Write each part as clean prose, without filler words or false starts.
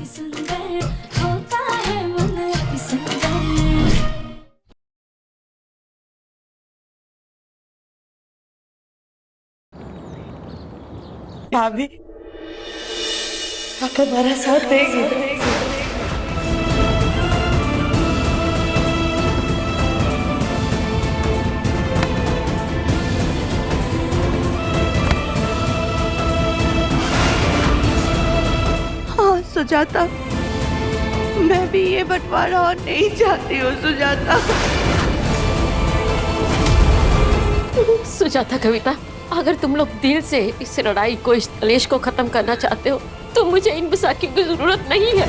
सुंदर होता है मन अति सुंदर। भाभी, आप हमारा साथ देंगे। हाँ सुजाता, मैं भी ये बंटवारा और नहीं चाहती हूँ सुजाता। सुजाता, कविता, अगर तुम लोग दिल से इस लड़ाई को, इस कलेश को खत्म करना चाहते हो तो मुझे इन बैसाखियों की जरूरत नहीं है।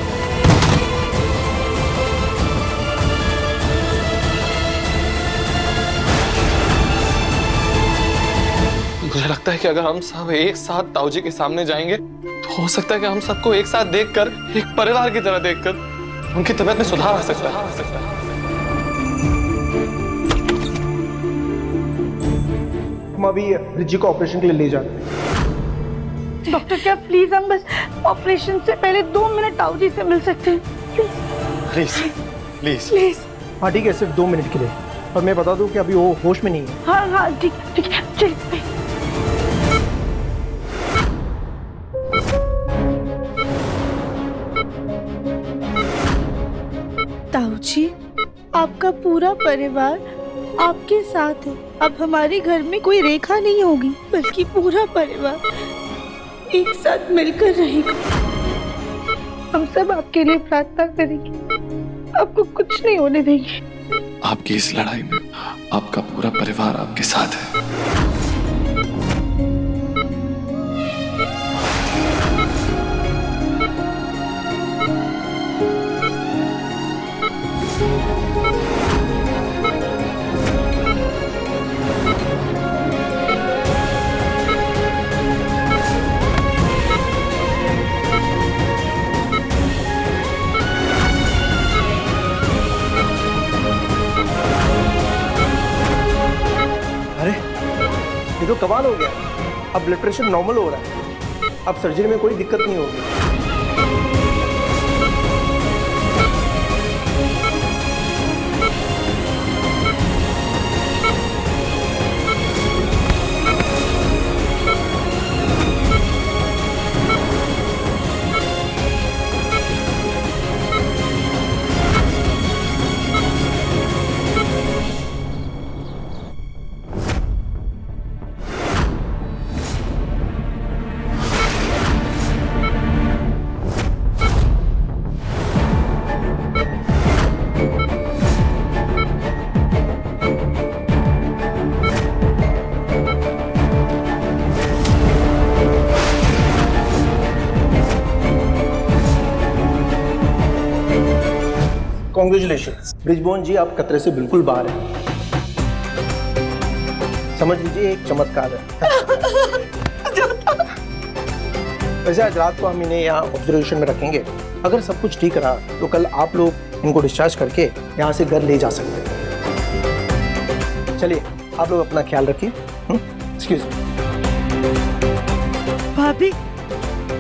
मुझे लगता है कि अगर हम सब एक साथ ताऊजी के सामने जाएंगे तो हो सकता है कि हम सबको एक साथ देखकर, एक परिवार की तरह देखकर उनकी तबीयत में सुधार आ सकता है। हम अभी रिज्जी को ऑपरेशन के लिए ले जाते हैं। डॉक्टर, क्या प्लीज हम बस ऑपरेशन से पहले 2 मिनट ताऊजी से मिल सकते हैं? Please please please. हाँ ठीक है, सिर्फ 2 मिनट के लिए। और मैं बता दूं कि अभी वो होश में नहीं है। हाँ हाँ ठीक ठीक है, चलिए। ताऊजी, आपका पूरा परिवार आपके साथ है। अब हमारे घर में कोई रेखा नहीं होगी, बल्कि पूरा परिवार एक साथ मिलकर रहेगा। हम सब आपके लिए प्रार्थना करेंगे, आपको कुछ नहीं होने देंगे। आपकी इस लड़ाई में आपका पूरा परिवार आपके साथ है। अरे ये तो कमाल हो गया। अब ब्लड प्रेशर नॉर्मल हो रहा है। अब सर्जरी में कोई दिक्कत नहीं होगी। कॉन्ग्रेचुलेशंस ब्रिजबोन जी, आप खतरे से बिल्कुल बाहर हैं। समझ लीजिए एक चमत्कार है। वैसे आज रात को हम इन्हें यहाँ ऑब्जर्वेशन में रखेंगे। अगर सब कुछ ठीक रहा तो कल आप लोग इनको डिस्चार्ज करके यहाँ से घर ले जा सकते हैं। चलिए आप लोग अपना ख्याल रखिए। Excuse me. भाभी,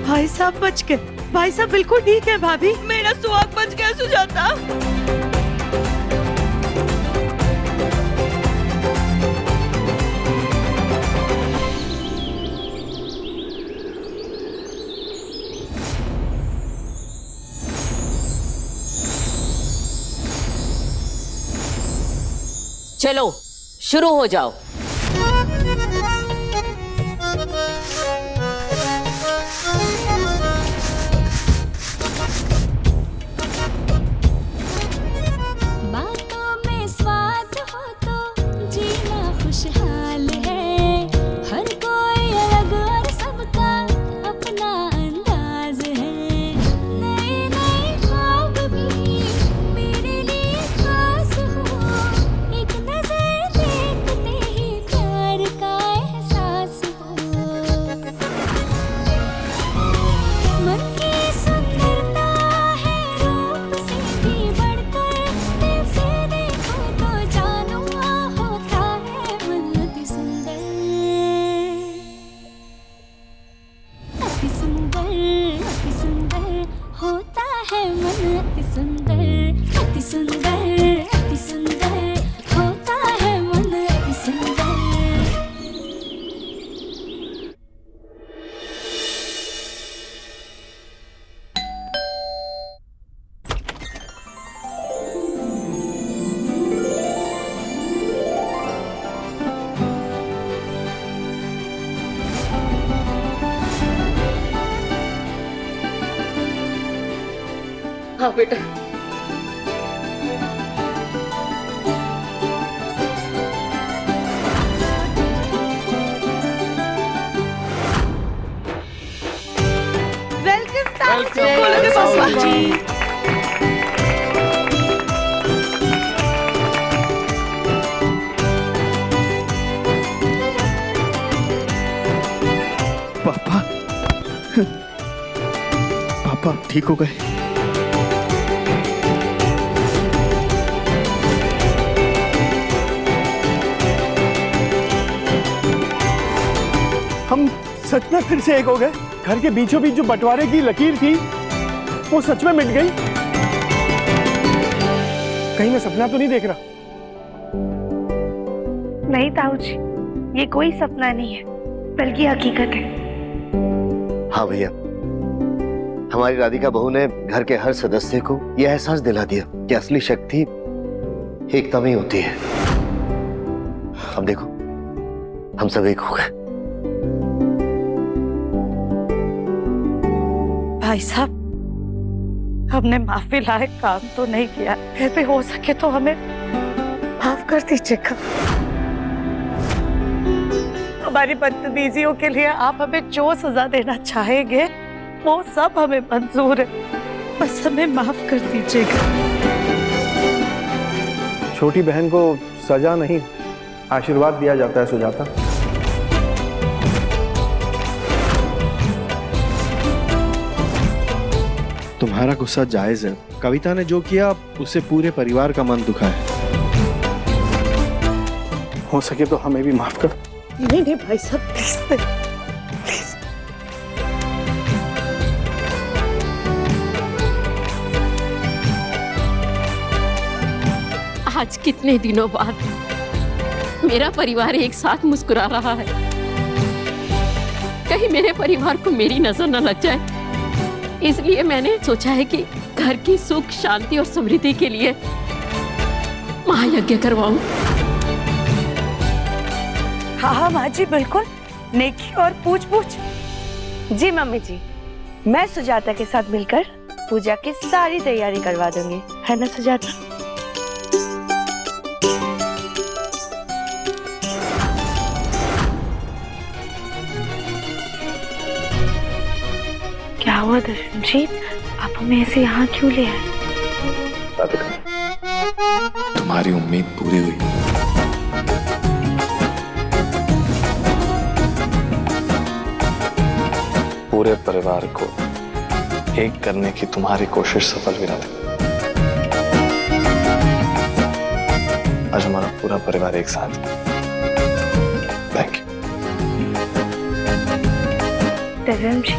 भाई साहब बच गए। भाई साहब बिल्कुल ठीक है। भाभी, मेरा सुहाग बच गया सुजाता। चलो शुरू हो जाओ। बातों में स्वाद हो तो जीना खुशहाल है। हर कोई अलग और सबका अपना अंदाज है। नए नए ख्वाब भी मेरे लिए खास हो। एक नजर देखते ही मन अति सुंदर अति सुंदर अति सुंदर होता है मन अति सुंदर। हाँ बेटा। वेलकम जी। पापा पापा ठीक हो गए? हम सच में फिर से एक हो गए? घर के बीचों बीच जो बंटवारे की लकीर थी वो सच में मिट गई? कहीं मैं सपना तो नहीं देख रहा? नहीं ताऊ जी, ये कोई सपना नहीं है बल्कि हकीकत है। हाँ भैया, हमारी राधिका बहू ने घर के हर सदस्य को यह एहसास दिला दिया कि असली शक्ति एकता में ही होती है। अब देखो, हम सब एक हो गए। भाई साहब, हमने माफी लायक काम तो नहीं किया, फिर भी हो सके तो हमें माफ कर दीजिएगा। हमारी बदतमीजियों के लिए आप हमें जो सजा देना चाहेंगे वो सब हमें मंजूर है, बस हमें माफ कर दीजिएगा। छोटी बहन को सजा नहीं, आशीर्वाद दिया जाता है सुजाता। तुम्हारा गुस्सा जायज है। कविता ने जो किया उससे पूरे परिवार का मन दुखा है। हो सके तो हमें भी माफ कर। नहीं नहीं भाई साहब, प्लीज प्लीज। आज कितने दिनों बाद मेरा परिवार एक साथ मुस्कुरा रहा है। कहीं मेरे परिवार को मेरी नजर न लग जाए, इसलिए मैंने सोचा है कि घर की सुख शांति और समृद्धि के लिए महायज्ञ करवाऊं। हाँ हाँ माँ जी, बिल्कुल, नेकी और पूछ पूछ। जी मम्मी जी, मैं सुजाता के साथ मिलकर पूजा की सारी तैयारी करवा दूंगी, है ना सुजाता? क्या हुआ दर्शन जी, आप हमें ऐसे यहाँ क्यों ले आए? तुम्हारी उम्मीद पूरी हुई। पूरे परिवार को एक करने की तुम्हारी कोशिश सफल भी रही। आज हमारा पूरा परिवार एक साथ है। Thank you. दर्शन जी,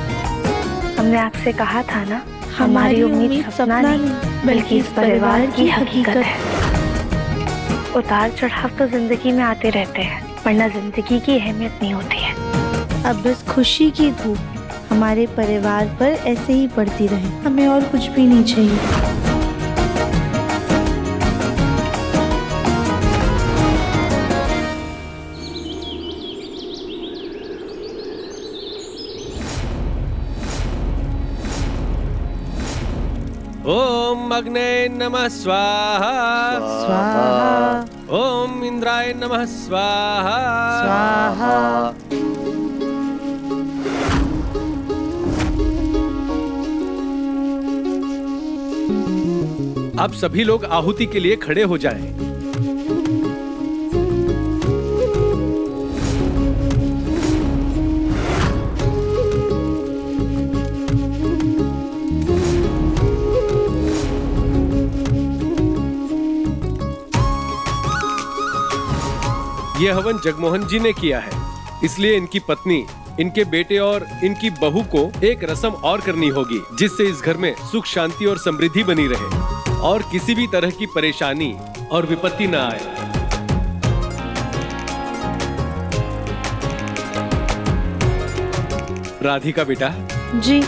हमने आपसे कहा था ना, हमारी उम्मीद सपना नहीं बल्कि इस परिवार की हकीकत है। उतार चढ़ाव तो जिंदगी में आते रहते हैं, वरना जिंदगी की अहमियत नहीं होती है। अब बस खुशी की धूप हमारे परिवार पर ऐसे ही पड़ती रहे, हमें और कुछ भी नहीं चाहिए। ओम अग्ने नमः स्वाहा स्वाहा। ओम इंद्राय नमः स्वाहा स्वाहा। अब सभी लोग आहुति के लिए खड़े हो जाएं। यह हवन जगमोहन जी ने किया है, इसलिए इनकी पत्नी इनके बेटे और इनकी बहू को एक रस्म और करनी होगी, जिससे इस घर में सुख शांति और समृद्धि बनी रहे और किसी भी तरह की परेशानी और विपत्ति न आए। राधिका बेटा, जी।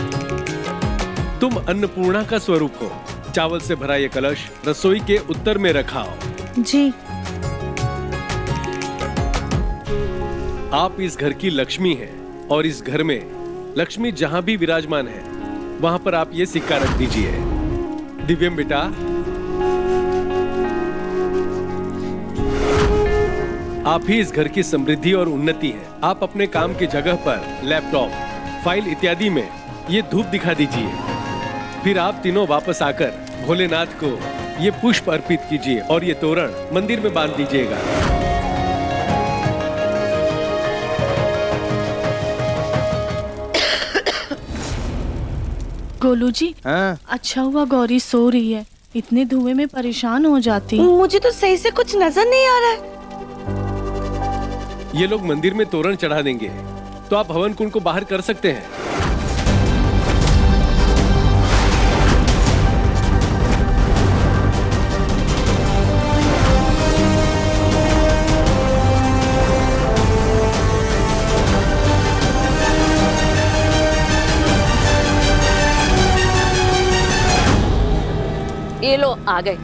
तुम अन्नपूर्णा का स्वरूप हो। चावल से भरा ये कलश रसोई के उत्तर में रखाओ। जी। आप इस घर की लक्ष्मी हैं और इस घर में लक्ष्मी जहां भी विराजमान है वहां पर आप ये सिक्का रख दीजिए। दिव्यम बेटा, आप ही इस घर की समृद्धि और उन्नति है। आप अपने काम की जगह पर लैपटॉप, फाइल इत्यादि में ये धूप दिखा दीजिए। फिर आप तीनों वापस आकर भोलेनाथ को ये पुष्प अर्पित कीजिए और ये तोरण मंदिर में बांध दीजिएगा। गोलू जी, हाँ? अच्छा हुआ गौरी सो रही है, इतने धुएं में परेशान हो जाती। मुझे तो सही से कुछ नजर नहीं आ रहा है। ये लोग मंदिर में तोरण चढ़ा देंगे तो आप हवन कुंड को बाहर कर सकते हैं। ये लो आ गए।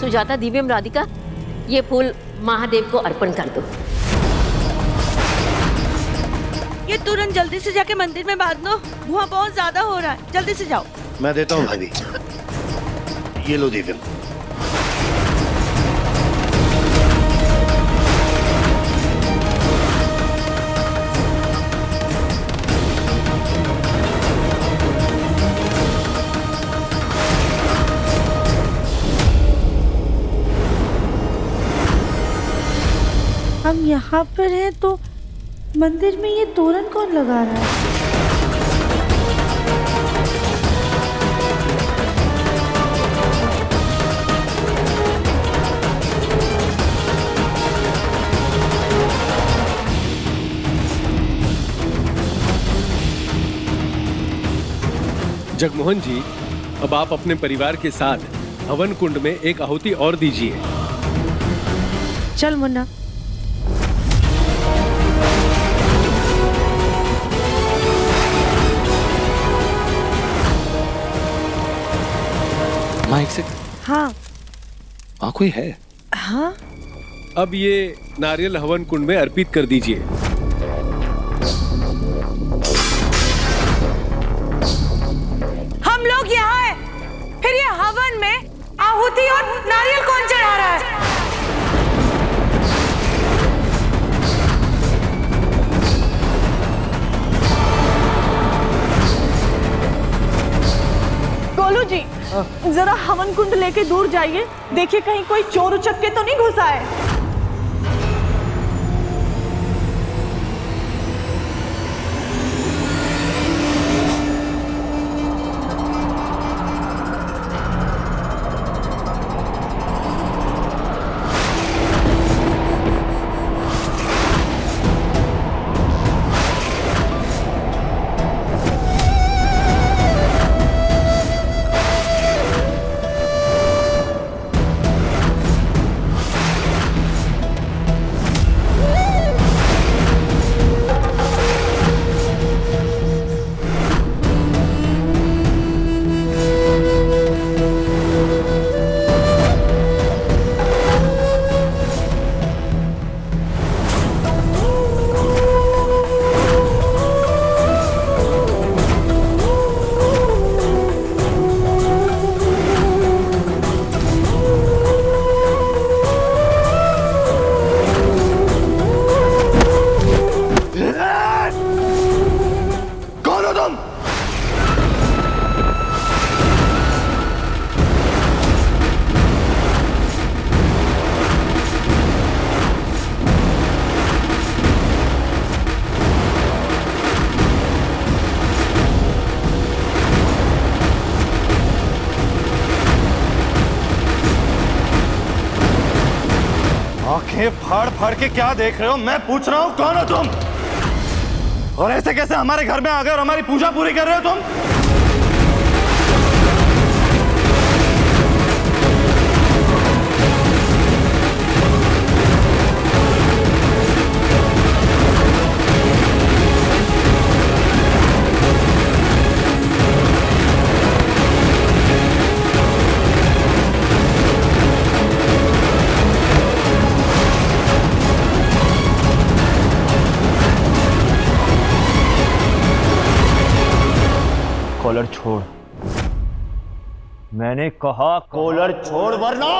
सुजाता, दिव्यम, राधिका, ये फूल महादेव को अर्पण कर दो। ये तुरंत जल्दी से जाके मंदिर में बांध दो, धुआं बहुत ज्यादा हो रहा है। जल्दी से जाओ। मैं देता हूँ भाभी, ये लो दिव्यम। हम यहाँ पर हैं तो मंदिर में ये तोरण कौन लगा रहा है? जगमोहन जी, अब आप अपने परिवार के साथ हवन कुंड में एक आहुति और दीजिए। चल मुन्ना। माँ, एक से हाँ वहाँ कोई है? हाँ। अब ये नारियल हवन कुंड में अर्पित कर दीजिए। हम लोग यहाँ हैं, फिर ये हवन में आहुति और नारियल कौन चढ़ा रहा है? गोलू जी, जरा हवन कुंड लेके दूर जाइए, देखिए कहीं कोई चोर उचक्के तो नहीं घुसा है। आंखें फाड़ फाड़ के क्या देख रहे हो? मैं पूछ रहा हूं, कौन हो तुम? और ऐसे कैसे हमारे घर में आ गए और हमारी पूजा पूरी कर रहे हो तुम? कॉलर छोड़, मैंने कहा कॉलर छोड़ वरना।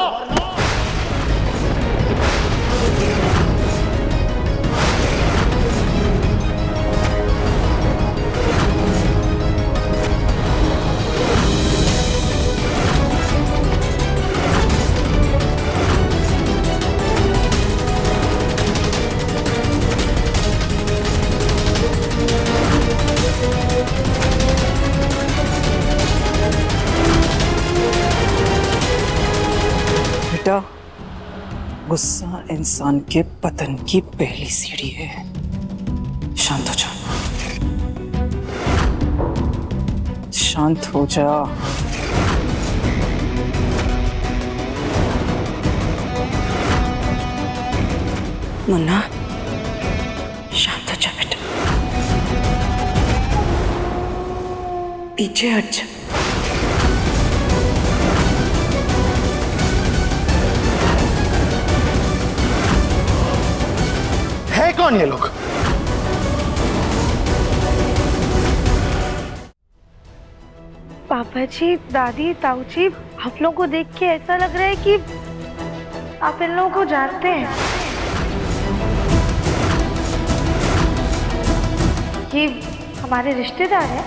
बेटा, गुस्सा इंसान के पतन की पहली सीढ़ी है। शांत हो जा, शांत हो जा। मुन्ना, शांत हो जा बेटा, पीछे हट जा। है कौन ये लोग? पापा जी, दादी, ताऊ जी, आप लोगों को देख के ऐसा लग रहा है कि आप इन लोगों को जानते हैं। ये हमारे रिश्तेदार हैं।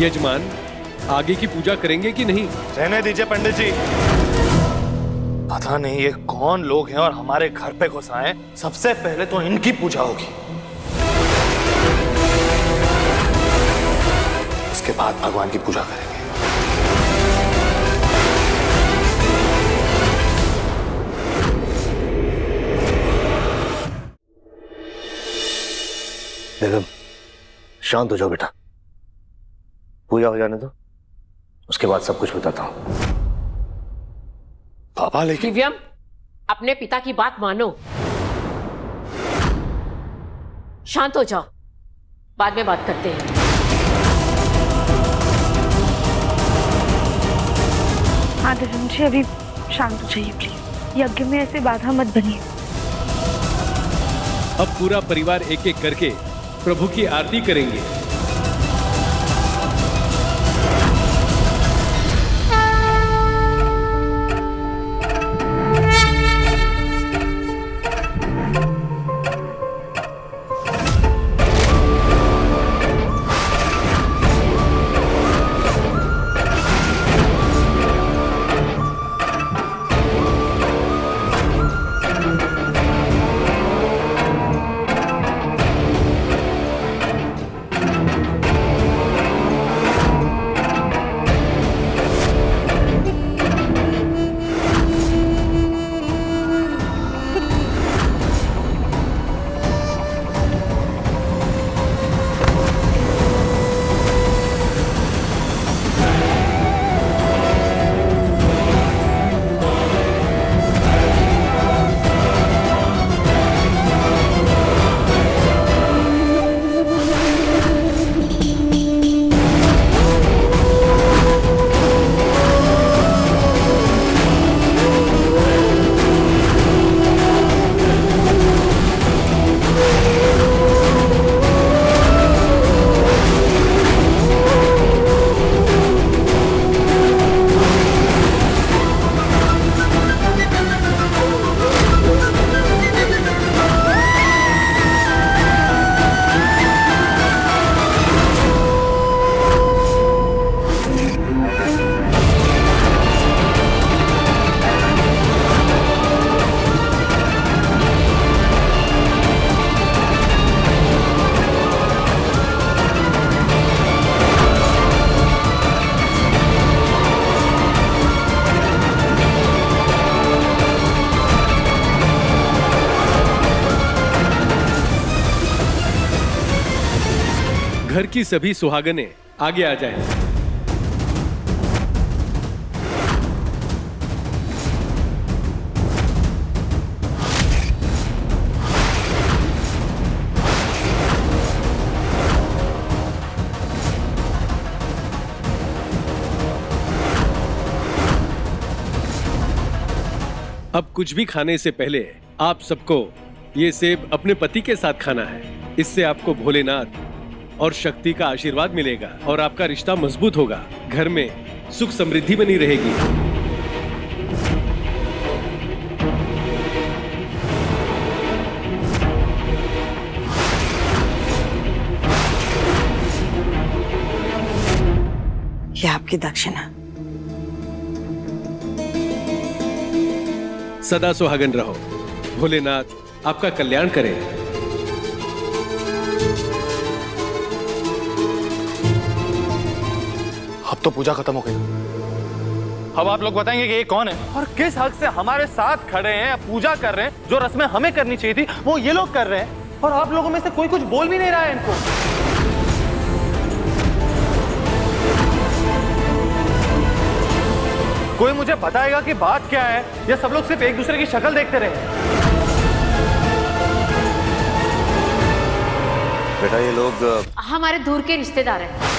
यजमान, आगे की पूजा करेंगे कि नहीं? रहने दीजिए पंडित जी। पता नहीं ये कौन लोग हैं और हमारे घर पे घुस आए। सबसे पहले तो इनकी पूजा होगी, उसके बाद भगवान की पूजा करेंगे। बेगम, शांत हो जाओ बेटा, पूजा हो जाने दो, उसके बाद सब कुछ बताता हूं। पापा लेकिन दिव्यम, अपने पिता की बात मानो, शांत हो जाओ, बाद में बात करते हैं। हाँ दिव्यम जी, अभी शांत हो जाइए प्लीज। यज्ञ में ऐसे बाधा मत बनिए। अब पूरा परिवार एक एक करके प्रभु की आरती करेंगे। घर की सभी सुहागनें आगे आ जाएं। अब कुछ भी खाने से पहले आप सबको ये सेब अपने पति के साथ खाना है। इससे आपको भोलेनाथ और शक्ति का आशीर्वाद मिलेगा और आपका रिश्ता मजबूत होगा। घर में सुख समृद्धि बनी रहेगी। ये आपकी दक्षिणा। सदा सुहागन रहो। भोलेनाथ आपका कल्याण करे। अब तो पूजा खत्म हो गई। अब आप लोग बताएंगे कि ये कौन है और किस हक से हमारे साथ खड़े हैं, पूजा कर रहे हैं। जो रस्में हमें करनी चाहिए थी वो ये लोग कर रहे हैं और आप लोगों में से कोई कुछ बोल भी नहीं रहा है इनको। कोई मुझे बताएगा कि बात क्या है या सब लोग सिर्फ एक दूसरे की शक्ल देखते रहे? बेटा ये लोग हमारे दूर के रिश्तेदार हैं।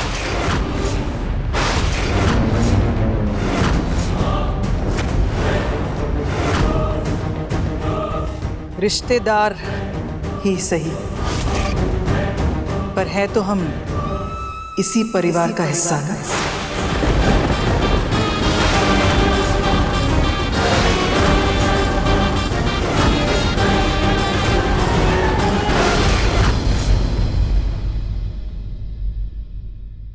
रिश्तेदार ही सही, पर है तो हम इसी परिवार का हिस्सा ना।